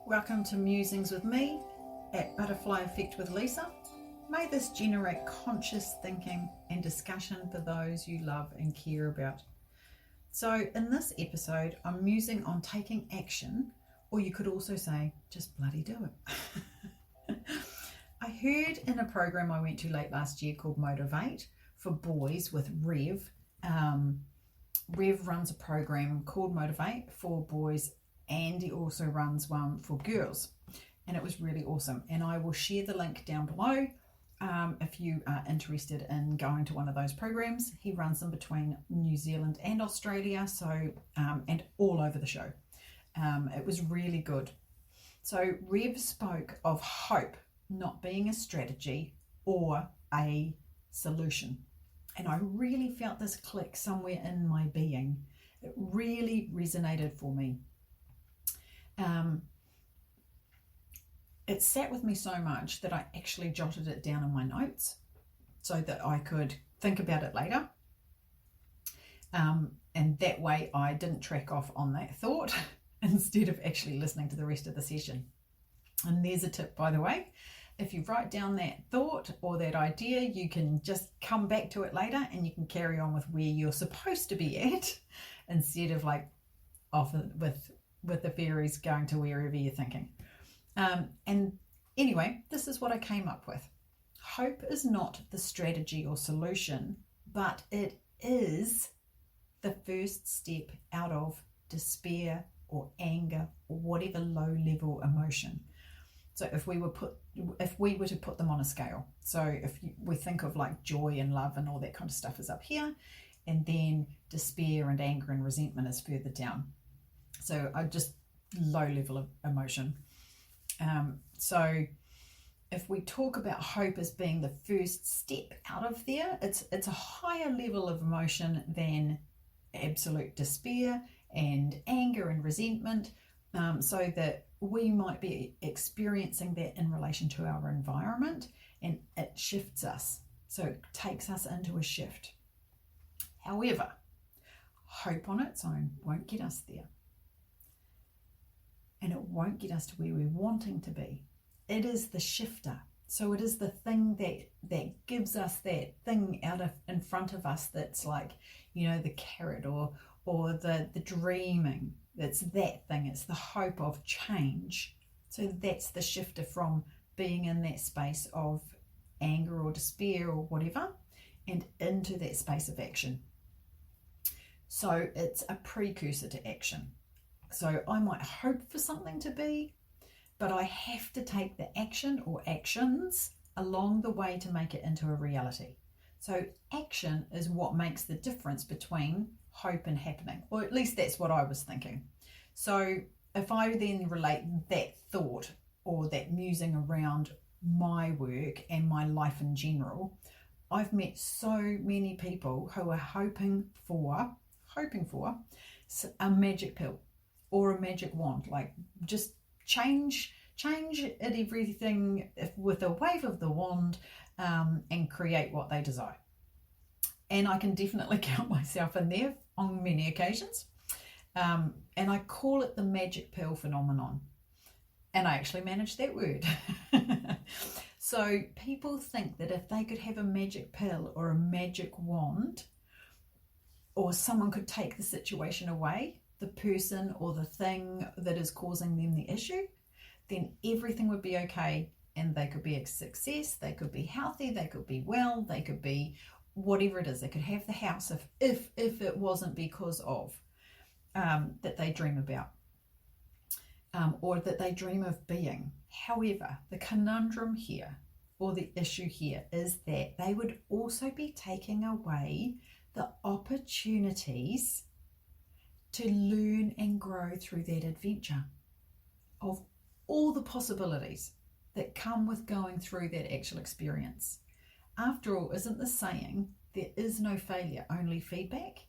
Welcome to Musings with me at Butterfly Effect with Lisa. May this generate conscious thinking and discussion for those you love and care about. So in this episode, I'm musing on taking action, or you could also say, just bloody do it. I heard in a program I went to late last year called Motivate for boys with Rev. Rev runs a program called Motivate for boys, and he also runs one for girls, and it was really awesome, and I will share the link down below if you are interested in going to one of those programs. He runs them between New Zealand and Australia, so and all over the show. It was really good. So Rev spoke of hope not being a strategy or a solution, and I really felt this click somewhere in my being. It really resonated for me. It sat with me so much that I actually jotted it down in my notes so that I could think about it later. And that way I didn't track off on that thought instead of actually listening to the rest of the session. And there's a tip, by the way. If you write down that thought or that idea, you can just come back to it later and you can carry on with where you're supposed to be at instead of like off with the fairies going to wherever you're thinking. And anyway, this is what I came up with. Hope is not the strategy or solution, but it is the first step out of despair or anger or whatever low level emotion. So if we were to put them on a scale, so if we think of like joy and love and all that kind of stuff is up here, and then despair and anger and resentment is further down. So I just low level of emotion. So if we talk about hope as being the first step out of there, it's a higher level of emotion than absolute despair and anger and resentment, so that we might be experiencing that in relation to our environment, and it shifts us. So it takes us into a shift. However, hope on its own won't get us there. And it won't get us to where we're wanting to be. It is the shifter. So it is the thing that gives us that thing in front of us that's like, the carrot or the dreaming. It's that thing. It's the hope of change. So that's the shifter from being in that space of anger or despair or whatever and into that space of action. So it's a precursor to action. So I might hope for something to be, but I have to take the action or actions along the way to make it into a reality. So action is what makes the difference between hope and happening, or at least that's what I was thinking. So if I then relate that thought or that musing around my work and my life in general, I've met so many people who are hoping for a magic pill or a magic wand, like just change everything with a wave of the wand, and create what they desire. And I can definitely count myself in there on many occasions. And I call it the magic pill phenomenon. And I actually managed that word. So people think that if they could have a magic pill or a magic wand, or someone could take the situation away, the person or the thing that is causing them the issue, then everything would be okay and they could be a success, they could be healthy, they could be well, they could be whatever it is. They could have the house if it wasn't because of that they dream about, or that they dream of being. However, the conundrum here or the issue here is that they would also be taking away the opportunities to learn and grow through that adventure of all the possibilities that come with going through that actual experience. After all, isn't the saying, there is no failure, only feedback?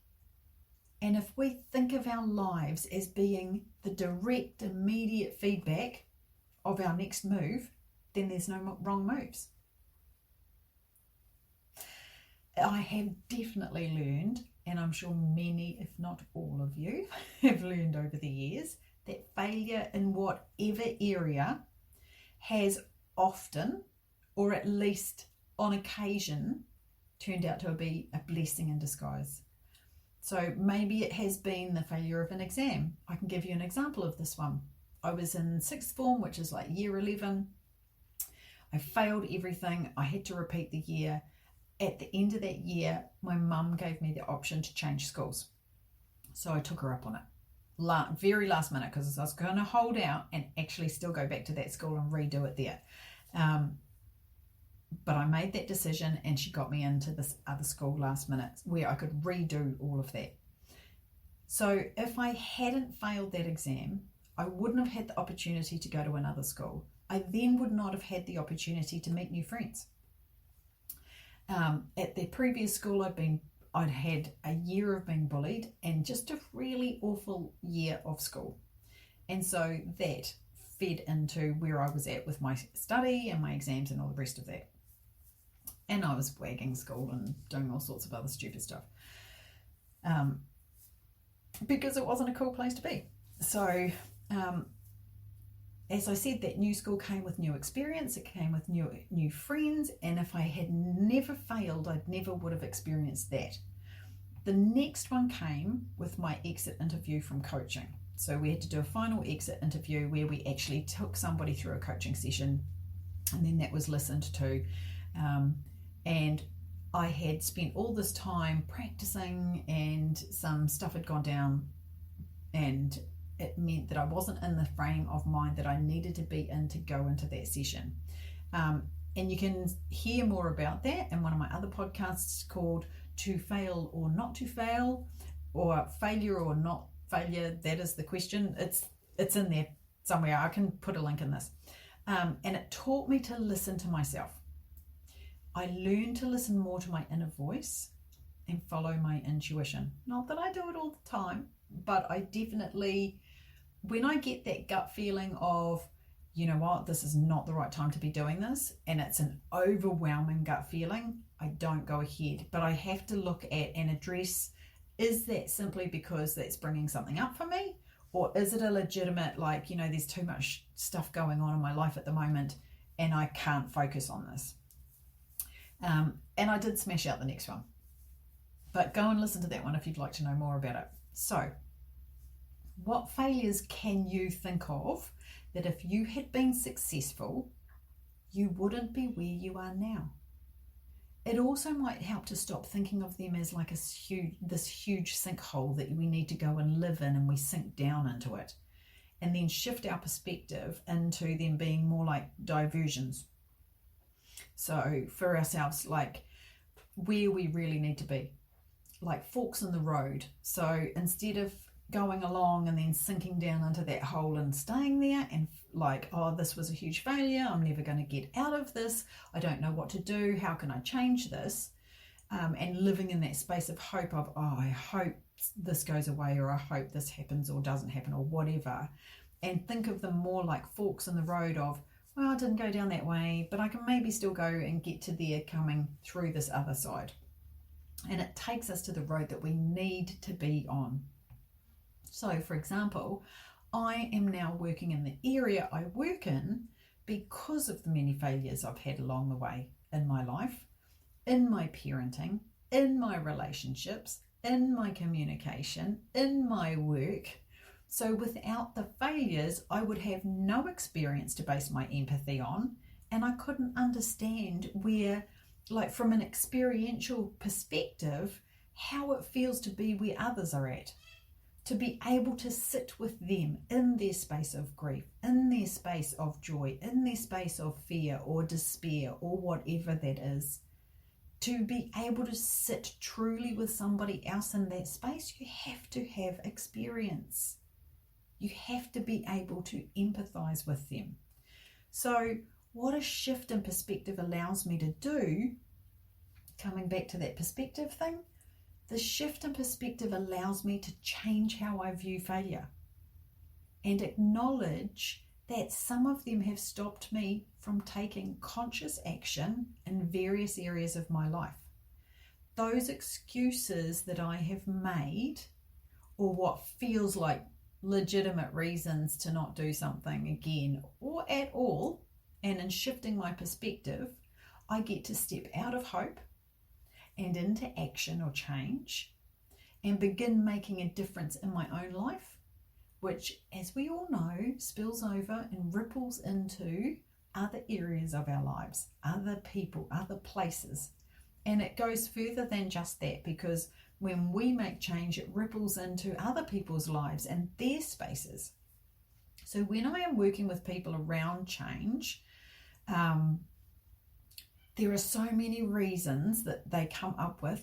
And if we think of our lives as being the direct, immediate feedback of our next move, then there's no wrong moves. I have definitely learned, and I'm sure many, if not all of you, have learned over the years, that failure in whatever area has often, or at least on occasion, turned out to be a blessing in disguise. So maybe it has been the failure of an exam. I can give you an example of this one. I was in sixth form, which is like year 11. I failed everything. I had to repeat the year. At the end of that year, my mum gave me the option to change schools. So I took her up on it. Very last minute, because I was going to hold out and actually still go back to that school and redo it there. But I made that decision, and she got me into this other school last minute where I could redo all of that. So if I hadn't failed that exam, I wouldn't have had the opportunity to go to another school. I then would not have had the opportunity to meet new friends. At the previous school I'd had a year of being bullied and just a really awful year of school. And so that fed into where I was at with my study and my exams and all the rest of that. And I was wagging school and doing all sorts of other stupid stuff. Because it wasn't a cool place to be. So, as I said, that new school came with new experience, it came with new friends, and if I had never failed, I never would have experienced that. The next one came with my exit interview from coaching. So we had to do a final exit interview where we actually took somebody through a coaching session, and then that was listened to. And I had spent all this time practicing, and some stuff had gone down, and it meant that I wasn't in the frame of mind that I needed to be in to go into that session. And you can hear more about that in one of my other podcasts called To Fail or Not to Fail, or Failure or Not Failure. That is the question. It's in there somewhere. I can put a link in this. And it taught me to listen to myself. I learned to listen more to my inner voice and follow my intuition. Not that I do it all the time, but I definitely, when I get that gut feeling of, you know what, this is not the right time to be doing this, and it's an overwhelming gut feeling, I don't go ahead. But I have to look at and address, is that simply because that's bringing something up for me? Or is it a legitimate, like, you know, there's too much stuff going on in my life at the moment and I can't focus on this? And I did smash out the next one. But go and listen to that one if you'd like to know more about it. So, what failures can you think of that if you had been successful, you wouldn't be where you are now? It also might help to stop thinking of them as like this huge sinkhole that we need to go and live in, and we sink down into it, and then shift our perspective into them being more like diversions. So for ourselves, like where we really need to be, like forks in the road. So instead of going along and then sinking down into that hole and staying there and like, oh, this was a huge failure, I'm never going to get out of this, I don't know what to do, how can I change this? And living in that space of hope of, oh, I hope this goes away, or I hope this happens or doesn't happen or whatever. And think of them more like forks in the road of, well, I didn't go down that way, but I can maybe still go and get to there coming through this other side. And it takes us to the road that we need to be on. So, for example, I am now working in the area I work in because of the many failures I've had along the way in my life, in my parenting, in my relationships, in my communication, in my work. So without the failures, I would have no experience to base my empathy on, and I couldn't understand where, like from an experiential perspective, how it feels to be where others are at. To be able to sit with them in their space of grief, in their space of joy, in their space of fear or despair or whatever that is. To be able to sit truly with somebody else in that space, you have to have experience. You have to be able to empathize with them. So what a shift in perspective allows me to do, coming back to that perspective thing, the shift in perspective allows me to change how I view failure and acknowledge that some of them have stopped me from taking conscious action in various areas of my life. Those excuses that I have made, or what feels like legitimate reasons to not do something again or at all, and in shifting my perspective, I get to step out of hope and into action or change and begin making a difference in my own life, which, as we all know, spills over and ripples into other areas of our lives, other people, other places. And it goes further than just that, because when we make change, it ripples into other people's lives and their spaces. So when I am working with people around change, there are so many reasons that they come up with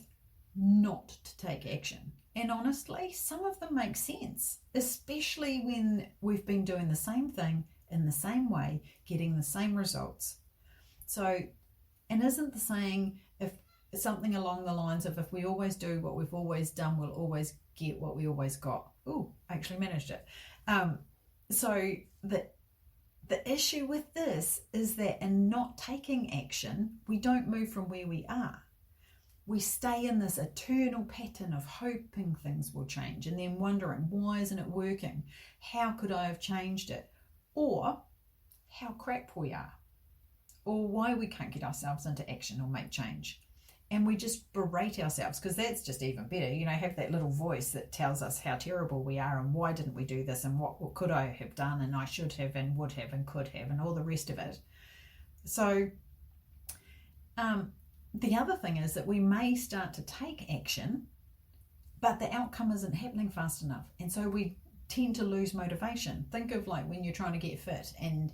not to take action. And honestly, some of them make sense, especially when we've been doing the same thing in the same way, getting the same results. So, and isn't the saying, if something along the lines of, if we always do what we've always done, we'll always get what we always got. Oh, I actually managed it. So the issue with this is that in not taking action, we don't move from where we are. We stay in this eternal pattern of hoping things will change and then wondering, why isn't it working? How could I have changed it? Or how crap we are, or why we can't get ourselves into action or make change. And we just berate ourselves, because that's just even better. Have that little voice that tells us how terrible we are and why didn't we do this and what could I have done and I should have and would have and could have and all the rest of it. So the other thing is that we may start to take action, but the outcome isn't happening fast enough. And so we tend to lose motivation. Think of like when you're trying to get fit and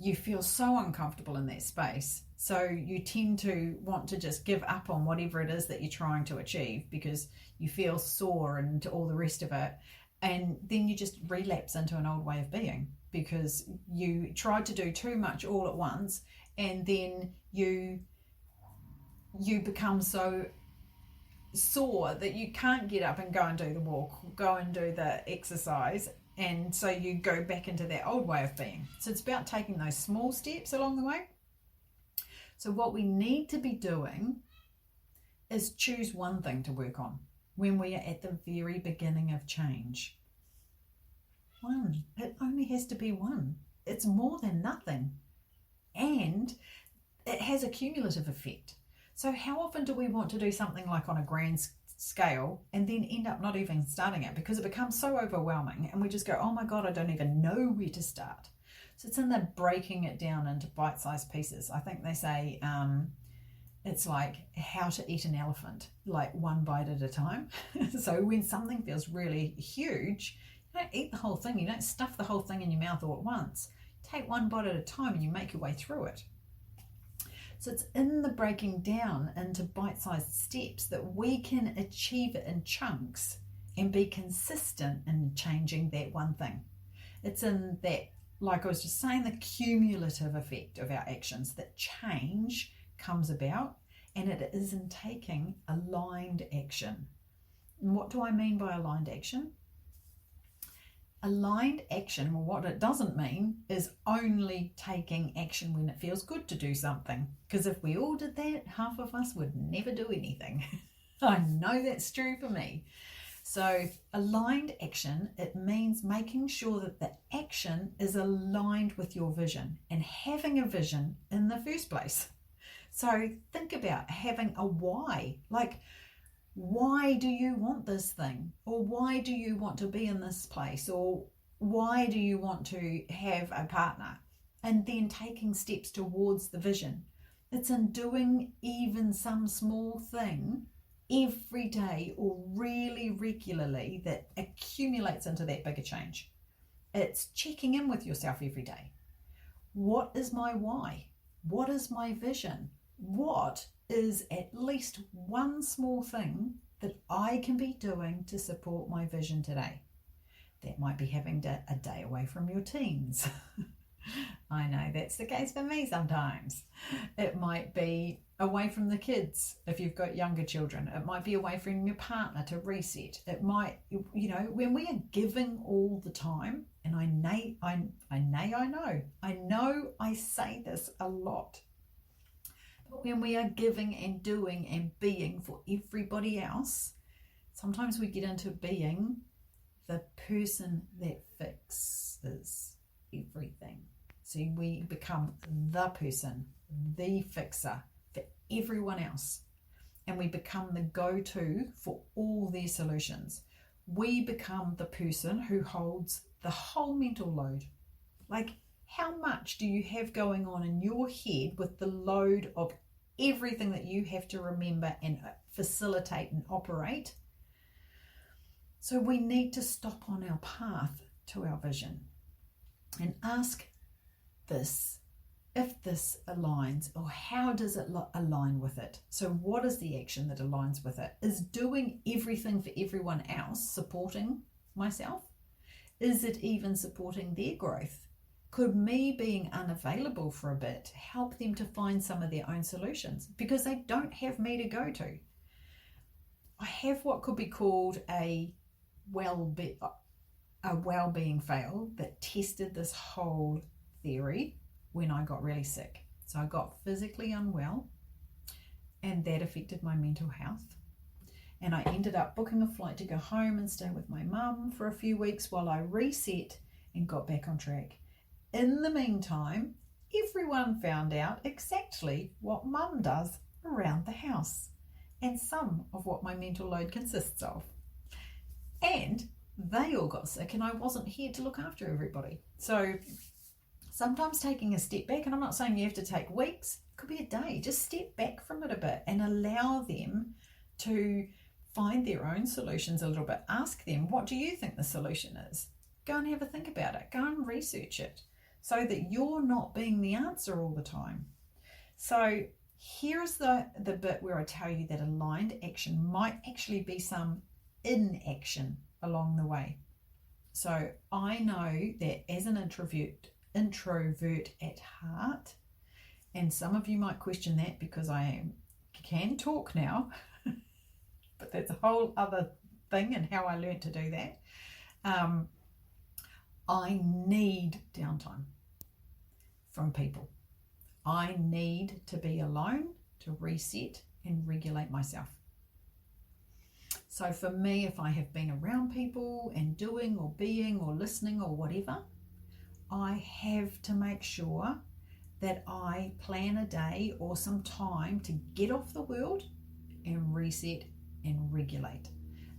you feel so uncomfortable in that space. So you tend to want to just give up on whatever it is that you're trying to achieve because you feel sore and all the rest of it. And then you just relapse into an old way of being because you tried to do too much all at once, and then you become so sore that you can't get up and go and do the walk, go and do the exercise, and so you go back into that old way of being. So it's about taking those small steps along the way. So what we need to be doing is choose one thing to work on when we are at the very beginning of change. One. It only has to be one. It's more than nothing. And it has a cumulative effect. So how often do we want to do something like on a grand scale and then end up not even starting it because it becomes so overwhelming and we just go, oh my God, I don't even know where to start. So it's in the breaking it down into bite-sized pieces. I think they say it's like how to eat an elephant, like one bite at a time. So when something feels really huge, you don't eat the whole thing. You don't stuff the whole thing in your mouth all at once. Take one bite at a time and you make your way through it. So it's in the breaking down into bite-sized steps that we can achieve it in chunks and be consistent in changing that one thing. It's in that, like I was just saying, the cumulative effect of our actions that change comes about, and it is in taking aligned action. And what do I mean by aligned action? Aligned action, well, what it doesn't mean is only taking action when it feels good to do something. Because if we all did that, half of us would never do anything. I know that's true for me. So aligned action, it means making sure that the action is aligned with your vision and having a vision in the first place. So think about having a why, like, why do you want this thing? Or why do you want to be in this place? Or why do you want to have a partner? And then taking steps towards the vision. It's in doing even some small thing every day or really regularly that accumulates into that bigger change. It's checking in with yourself every day. What is my why? What is my vision? What is at least one small thing that I can be doing to support my vision today? That might be having a day away from your teens. I know that's the case for me sometimes. It might be away from the kids if you've got younger children. It might be away from your partner to reset. It might, when we are giving all the time, and I know I say this a lot, but when we are giving and doing and being for everybody else, sometimes we get into being the person that fixes everything. So we become the person, the fixer for everyone else. And we become the go-to for all their solutions. We become the person who holds the whole mental load. Like, how much do you have going on in your head with the load of everything that you have to remember and facilitate and operate? So we need to stop on our path to our vision and ask this, if this aligns, or how does it align with it? So what is the action that aligns with it? Is doing everything for everyone else supporting myself? Is it even supporting their growth? Could me being unavailable for a bit help them to find some of their own solutions? Because they don't have me to go to. I have what could be called a well-being fail that tested this whole theory when I got really sick. So I got physically unwell, and that affected my mental health. And I ended up booking a flight to go home and stay with my mum for a few weeks while I reset and got back on track. In the meantime, everyone found out exactly what mum does around the house and some of what my mental load consists of. And they all got sick, and I wasn't here to look after everybody. So sometimes taking a step back, and I'm not saying you have to take weeks, it could be a day, just step back from it a bit and allow them to find their own solutions a little bit. Ask them, what do you think the solution is? Go and have a think about it. Go and research it so that you're not being the answer all the time. So here's the bit where I tell you that aligned action might actually be some inaction along the way. So I know that as an introvert at heart, and some of you might question that because I can talk now, but that's a whole other thing and how I learned to do that. I need downtime from people. I need to be alone to reset and regulate myself. So for me, if I have been around people and doing or being or listening or whatever, I have to make sure that I plan a day or some time to get off the world and reset and regulate.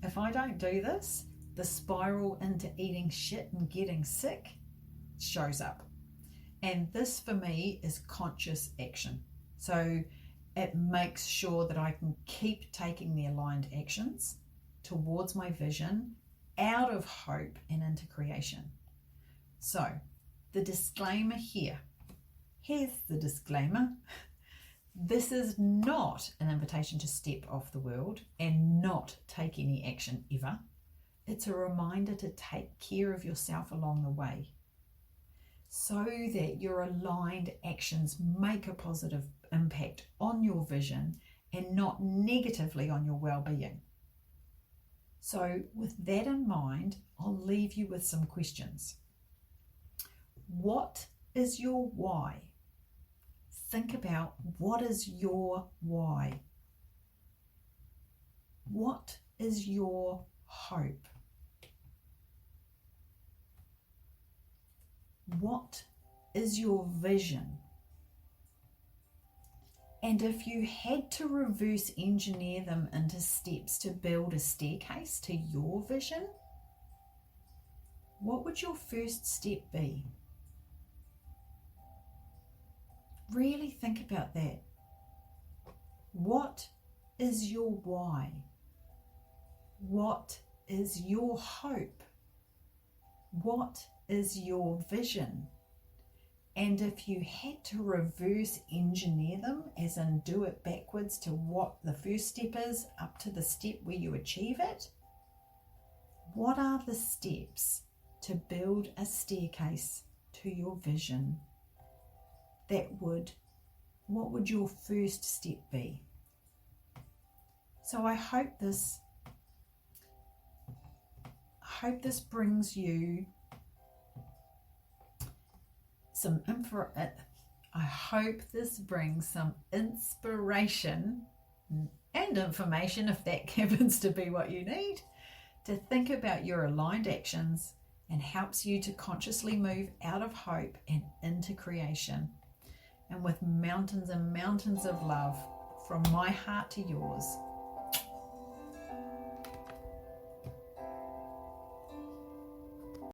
If I don't do this, the spiral into eating shit and getting sick shows up. And this for me is conscious action. So it makes sure that I can keep taking the aligned actions towards my vision out of hope and into creation. So the disclaimer here. Here's the disclaimer. This is not an invitation to step off the world and not take any action ever. It's a reminder to take care of yourself along the way so that your aligned actions make a positive impact on your vision and not negatively on your well-being. So with that in mind, I'll leave you with some questions. What is your why? Think about, what is your why? What is your hope? What is your vision? And if you had to reverse engineer them into steps to build a staircase to your vision, what would your first step be? Really think about that. What is your why? What is your hope? What is your vision? And if you had to reverse engineer them, as in do it backwards to what the first step is up to the step where you achieve it, what are the steps to build a staircase to your vision? What would your first step be? So I hope this brings you some I hope this brings some inspiration and information, if that happens to be what you need, to think about your aligned actions and helps you to consciously move out of hope and into creation. And with mountains and mountains of love from my heart to yours,